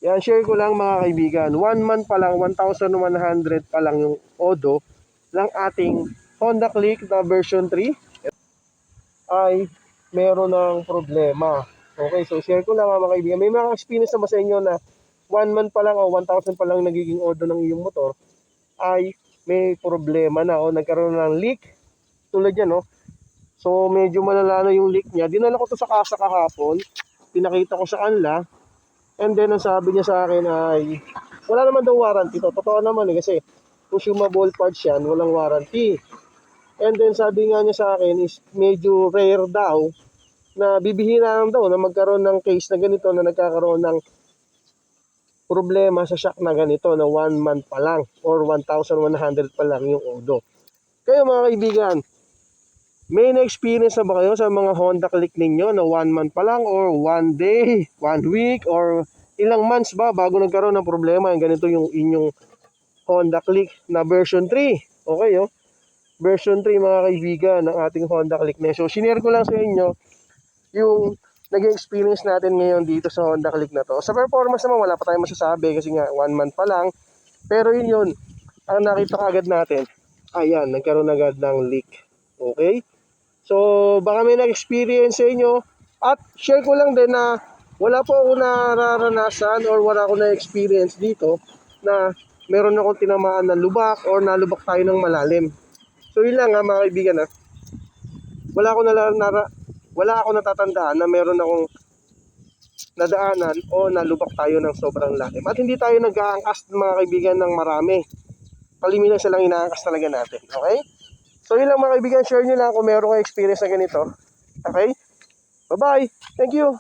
Yan, share ko lang mga kaibigan. 1 month pa lang, 1,100 pa lang yung odo ng ating Honda Click na version 3 ay meron ng problema. Okay, so share ko lang mga kaibigan. May mga experience na ba sa inyo na 1 month pa lang o 1,000 pa lang nagiging odo ng iyong motor ay may problema na o nagkaroon ng leak tulad yan, no? So medyo malala na yung leak niya. Dinala ko to sa kasa kahapon, pinakita ko sa kanila, and then ang sabi niya sa akin ay wala naman daw warranty to. Totoo naman kasi consumable parts yan, walang warranty. And then sabi nga niya sa akin is medyo rare daw na bibihira lang daw na magkaroon ng case na ganito na nagkakaroon ng problema sa shock na ganito na 1 month pa lang or 1,100 pa lang yung odo. Kayo mga kaibigan, may na-experience na ba kayo sa mga Honda Click ninyo na 1 month pa lang or 1 day, 1 week, or ilang months ba bago nagkaroon ng problema yung ganito yung inyong Honda Click na version 3? Okay, oh. Version 3 mga kaibigan ng ating Honda Click na. So, sinare ko lang sa inyo yung naging experience natin ngayon dito sa Honda Click na to. Sa performance naman, wala pa tayong masasabi kasi nga 1 month pa lang. Pero yun, ang nakita agad natin, ayan, nagkaroon agad ng leak. Okay? So, baka may nag-experience sa inyo. At share ko lang din na wala po ako nararanasan or wala ako na-experience dito na meron akong tinamaan na lubak or nalubak tayo ng malalim. So, yun lang ha mga kaibigan ha. Wala ako natatandaan na meron akong nadaanan o nalubak tayo ng sobrang lalim. At hindi tayo nag-aangkas mga kaibigan ng marami. Kalimitan siya lang inaangkas talaga natin. Okay? So yun lang mga kaibigan, share nyo lang kung meron kayo experience na ganito. Okay? Bye-bye! Thank you!